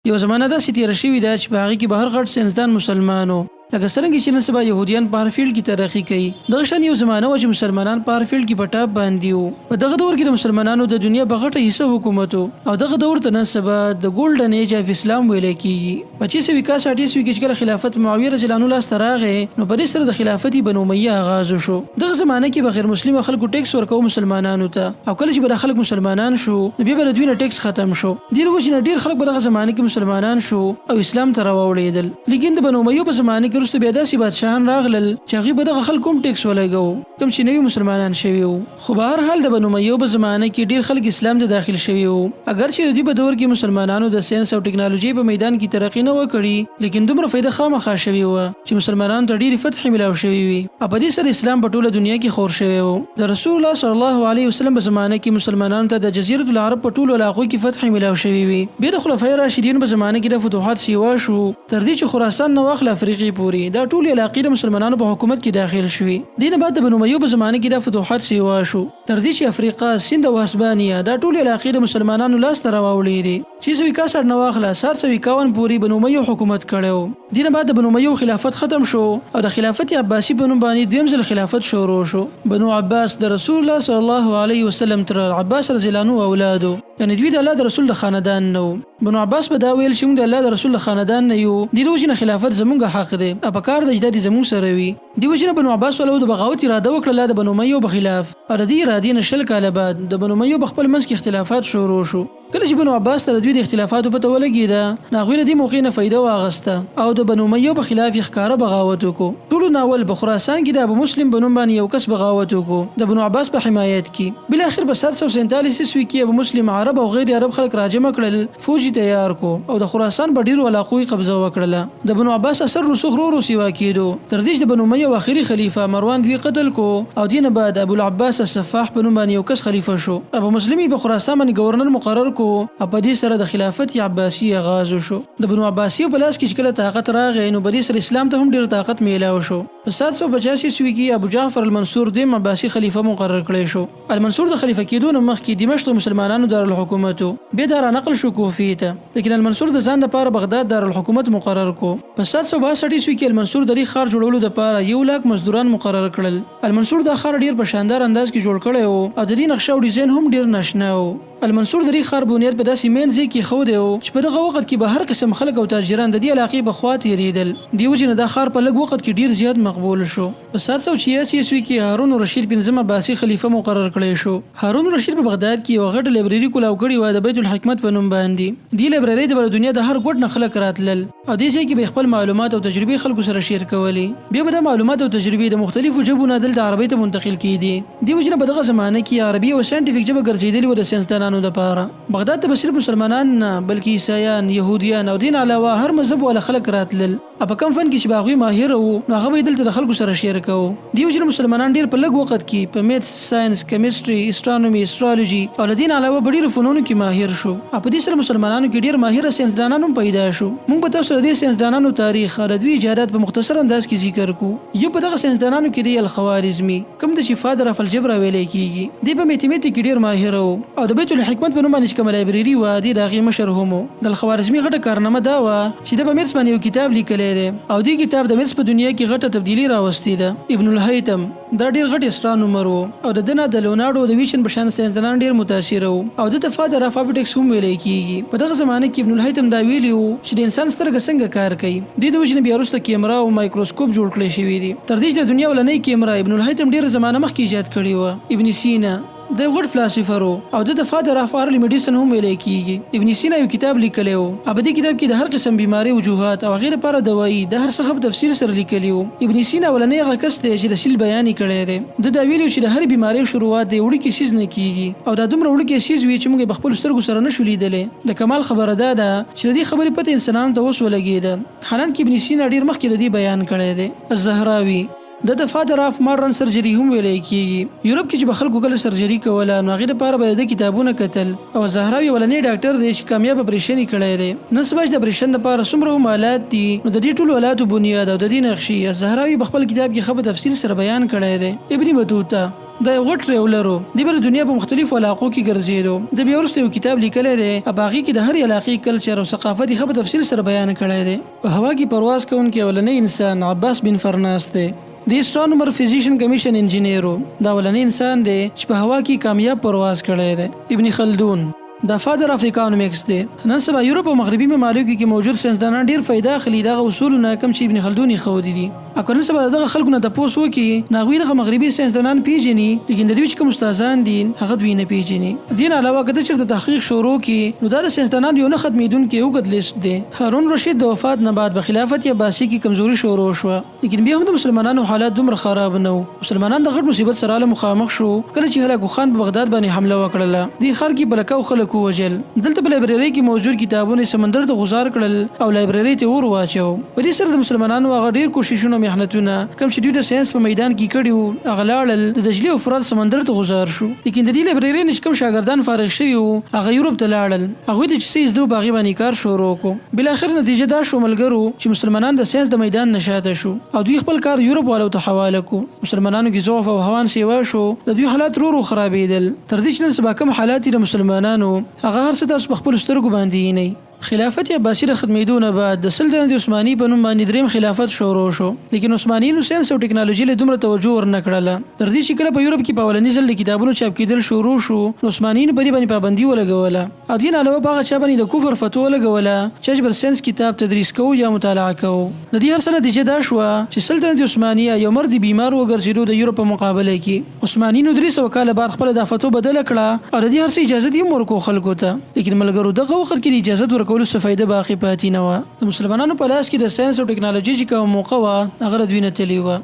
یو زمانه داسې تېره شوې ده چې په هغې کې به هر غټ ساینسدان مسلمان و، لکه څرنګه چې نن سبا یهودیان په هر فیلډ کې ترقي کوي. دغه شان یو زمانه وه چې مسلمانان په هر فیلډ کې په ټاپ باندې وو. په دغه دور کې د مسلمانانو د دنیا په غټه حصه حکومت و، او دغه دور ته نن سبا د ګولډن ایج اف اسلام ویل کېږي. په 628 کې چې کله خلافت معاویه رضی الله عنه لاسته راغی، نو په دې سره د خلافت بنو امیه آغاز وشو. دغه زمانه کې به غیر مسلمه خلکو ټیکس ورکوه مسلمانانو ته، او کله چې به خلک مسلمانان شو، نو بیا به د دوی نه ټیکس ختم شو. ډېر وجې نه ډېر خلک په دغه زمانه کې مسلمانان شو او اسلام ته راوړېدل. لیکن د بنو امیه په زمانه کې وروسته بیا داسې بادشاهان راغلل چې هغوی به دغه خلکو هم ټیکس ولګوه، کوم چې نوي مسلمانان شوي وو. خو به هر حال د بنو امیه په زمانه کې ډېر خلک اسلام ته داخل شوي وو. اگر چې د دوی په دور کې مسلمانانو د ساینس او ټکنالوژي په میدان کې ترقي نه وکړي، لیکن دومره فایده خامخا شوې وه چې مسلمانانو ته ډېرې فتحې ملاو شوې وي، او په دې سره اسلام په ټوله دنیا کې خور شوی و. د رسول الله صلی الله علیه وسلم په زمانه کې مسلمانانو ته د جزیرة العرب په ټولو علاقو کې فتحې ملاو شوې وي. بیا د خلفای راشدینو په زمانه کې د فتوحات سیوا شو، تر دې چې خراسان نه واخله افریقې پورې دا ټولې علاقې د مسلمانانو په حکومت کې داخل شوې. دې نه بعد د بنو امیه په زمانه کې د فتوحات سیوا شو، تر دې چې افریقا، سند او هسپانیا دا ټولې علاقې د مسلمانانو لاس ته راوړلې دي. 661 نه واخله 751 پورې بنو امیه حکومت کړی و. دې نه بعد د بنو امیه خلافت ختم شو، او د خلافت عباسی په نوم باندې دویم ځل خلافت شروع شو. بنو عباس د رسول الله صلی الله علیه وسلم تر عباس رضی الله عنه اولادو، یعنی دوی د الله د رسول د خاندان نه وو. بنو عباس په دا ویل چې موږ د الله د رسول د خاندان نه یو، دې وجې نه خلافت زموږ حق دی، او په کار د اجداد زموږ سره وي. دې وجې نه بنو عباس ولو د بغاوت اراده وکړله د بنو امیه په خلاف، او د دې ارادې نه 20 کاله بعد د بنو امیه په خپل منځ کې اختلافات شروع شو. کله چې بنو عباس ته د دوی د اختلافاتو پته ولګېده، نو هغوی له دې موقع نه فایده واخیسته او د بنو امیه په خلاف یې ښکاره بغاوت وکړو. ټولو ناول په خراسان کې د ابو مسلم په نوم باندې یو کس بغاوت وکړو د بنو عباس په حمایت کې. بالاخره په 747 عیسوي کې ابو مسلم عرب او غیر عرب خلک راجمع کړل، فوج تیار کو او د خراسان په ډیرو علاقو قبضه وکړله. د بنو عباس اثر رسوخ ورو سیوا کېدو، تر دې چې د بنو امیه آخري خلیفہ مروان دوی قتل کو، او دې نه بعد ابو العباس السفاح په نوم باندې یو کس خلیفہ شو. ابو مسلم په خراسان باندې گورنر مقرر کو، او په دې سره د خلافت عباسی آغاز شو. د بنو عباسیو په لاس کې چې کله طاقت راغی، نو په دې سره اسلام ته هم ډیر طاقت میلاو شو. په 785 عیسوي کې ابو جعفر المنصور دویم عباسی خلیفہ مقرر کړی شو. المنصور د خلیفہ کېدو نه مخکې دمشق مسلمانانو دارالحکومت و، بیا دا رانقل شو کوفې ته، لیکن المنصور د ځان لپاره بغداد دارالحکومت مقرر کو. په 762 عیسوي کې المنصور د دې ښار جوړولو لپاره 1 لک مزدوران مقرر کړل. المنصور دا ښار ډیر په شاندار انداز کې جوړ کړی و، او د دې نقشه او ډیزاین هم ډیر ناشنا و. المنصور د دې ښار بنیاد په داسې مین ځای کې ښودی و چې په دغه وخت کې به هر قسم خلک او تاجران د دې علاقې په خوا تېرېدل. دې وجې نه دا ښار په لږ وخت کې ډیر زیات مقبول شو. په 786 عیسوي کې هارون الرشید پنځم عباسي خلیفہ مقرر کړی شو. هارون الرشید په بغداد کې یو غټه لایبرري کولاو کړې وه د بیت الحکمت په نوم باندې. دې لایبررۍ ته به د دنیا د هر ګوټ نه خلک راتلل، او دې ځای کې به خپل معلومات او تجربې خلکو سره شیر کولې. بیا به دا معلومات او تجربې د مختلفو ژبو نه دلته عربۍ ته منتقل کېدې. دې وجې نه په دغه زمانه کې عربي او ساینټیفیک ژبه ګرځېدلې وه د ساینسدانانو دپاره. بغداد ته به صرف مسلمانان نه بلکې عیسایان، یهودیان او دین علاوه هر مذهب والا خلک راتلل. په کوم فن کې چې به هغوی ماهر وو، نو هغه به دلته د خلکو سره شیر کوو. دې وجې نه مسلمانان ډېر په لږ وخت کې په میتس، ساینس، کیمستري، اسټرانومي، اسټرالوجي او له دین علاوه په ډېرو فنونو کې ماهر شو. په دې سره مسلمانانو کې ډېر ماهره ساینسدانان هم پیدا شو. موږ به تاسو د دې ساینسدانانو تاریخ او د دوی ایجادات په مختصر انداز کې ذکر کوو. یو په دغه ساینسدانانو کې دی الخوارزمي، کوم د چې فادر اف الجبر ویل کېږي. دی په میتمیټیک کې ډېر ماهر وو، او د بیت الحکمت په نوم باندې کومه لایبرري وه د هغې مشر هم و. د الخوارزمي غټه کارنامه دا وه چې د په میتس باندې یو کتاب لیکلی دی، او دې کتاب د میتس په دنیا کې غټه تبدیلي راوستې ده. ابن الهیثم دا ډېر غټ اسټرانومر و، او د ده نه د لوناردو د ویشن په شان ساینسدانان ډېر متاثره وو، او ده ته فادر اف اپټکس هم ویلی کېږي. په دغه زمانه کې ابن الهیثم دا ویلي وو چې د انسان سترګه څنګه کار کوي. دې د وجې نه بیا وروسته کیمرا او مایکروسکوپ جوړ کړی شوي دي. تر دې چې د دنیا اولنۍ کیمرا ابن الهیثم ډېره زمانه مخکې ایجاد کړې وه. ابن سینا د غټ فلسفر او د فادر اف ارلی میډیسن هم ویل کېږي. ابن سینا یو کتاب لیکلی و، په دې کتاب کې د هر قسم بیماری وجوهات او هغې لپاره دوایي د هر څه په تفصیل سره لیکلي و. ابن سینا اولنی هغه کس دی چې د سیل بیان یې کړی دی. د دا ویلي چې د هرې بیمارۍ شروعات د وړوکي څیز نه کېږي، او دا دومره وړوکی څیز وي چې موږ یې په خپلو سترګو سره نشو لیدلی. د کمال خبره دا ده چې د دې خبرې پته انسانانو ته اوس ولګېده، حالانکه ابن سینا ډېر مخکې د دې بیان کړی دی. الزهراوي د فادر اف ماډرن سرجري هم ویل کېږي. یورپ کې چې به خلکو کله سرجري کوله، نو هغې لپاره به د کتابونه کتل. او زهراوي اولنی ډاکټر دی چې کامیاب اپریشن یې کړی دی. نن سبا چې د اپریشن لپاره څومره هم آلات دي، نو د دې ټولو آلاتو بنیاد او د دې نقشې زهراوي په خپل کتاب کې ښه په تفصیل سره بیان کړی دی. ابن بطوطه د یو غټ ریولرو د بل دنیا په مختلفو علاقو کې ګرځېدو. د بیا وروسته یو کتاب لیکلی دی باغی کې د هر علاقې کلچر او ثقافت یې په تفصیل سره بیان کړی دی. په هوا کې پرواز کوونکی اولنی انسان عباس بن فرناس دی. د اسټرانومر فزیشن کمیشن انجینیرو دا اولنی انسان دی چې په هوا کې کامیاب پرواز کړی دی. ابن خلدون دا فادر اف اکانومکس دی. نن سبا یورپ او مغربي ممالکو کې موجود ساينسدانان ډیر فائدہ اخلي دغه اصولونه کم چې ابن خلدون یې خودي دي. اکه نن سبا دغه خلکو نه تاسو وکي ناغوی دغه مغربي ساينسدانان پیژني لیکن د دوی کوم استادان دي هغه دوی نه پیژني. دین علاوه کده چې تحقیق شروع کی نو دا ساينسدانان یو نه ختمیدونکو یو غد لیست دی. هارون رشید د وفات نه بعد په خلافت عباسی کې کمزوري شروع شو لیکن بیا هم د مسلمانانو حالات دومره خراب نه وو. مسلمانان د غټ مصیبت سره مخامخ شو کله چې هلاکو خان په بغداد باندې حمله وکړه. دی خر کې بلکاو خلکو وجل. دلته په لایبرری کې موجود کتابونه سمندر ته غزار کړل او لایبرری ته ور واچو. په دې سره د مسلمانانو هغه ډیر کوششونه محنتونه کوم چې دوی د ساينس په میدان کې کړیو هغه لاړل د دجله او فرات سمندر ته غزار شو. لیکن د دې لایبرری نش کوم شاګردان فارغ شوي وو هغه یورپ ته لاړل. هغه د چیز دوه باغی باندې کار شروع کو. بل اخر نتیجه دا شو ملګرو چې مسلمانان د ساينس د میدان نشاته شو او دوی خپل کار یورپ والو ته حواله کو. مسلمانانو کې ضعف او هوان سیوا شو د دوی حالات ورو خرابېدل تر دې چې نن سبا کوم حالات د مسلمانانو هغه هر څه تاسو په خپل سترګو باندې نه. خلافت عباسی د ختمیدو نه بعد د سلطنت عثماني په نوم باندې دریم خلافت شروع شو. لیکن عثمانیانو ساينس او ټکنالوژي له دومره توجه ورنکړله تر دې چې کله په یورپ کې په اولنی ځل کتابونو چاپ کېدل شروع شو نو عثمانیانو په دې باندې پابندي ولګوله او دین علاوه په هغه چا باندې د کفر فتوا لګوله چې بل ساينس کتاب تدریس کوو یا مطالعه کوو. د دې هر څه نتیجه دا شو چې سلطنت عثمانیه یو مرد بیمار وګرځېدو د یورپ په مقابله کې. عثمانیانو 300 کال بعد خپل د فتوا بدل کړه او د دې هر څه اجازه دی ورکو خلکو ته. لیکن ملګرو دغه وخت کې د اجازه ورکولو څه فائدہ باقي پاتې نه و. د مسلمانانو په لاس کې د ساينس او ټکنالوژي چې کوم موقع و هغه دوی نه تللی و.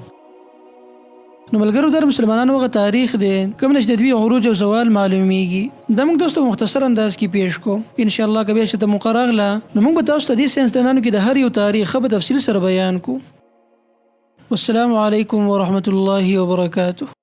نو ملګرو د مسلمانانو هغه تاریخ دی کوم چې د دوی عروج او زوال معلومیږي. دا موږ تاسو مختصر انداز کې پیښ کو. ان شاء الله کبه چې د مقرغله نو موږ به تاسو د ساينسدانانو کې د هر یو تاریخ په تفصیل سره بیان کو. والسلام علیکم ورحمت الله وبرکاته.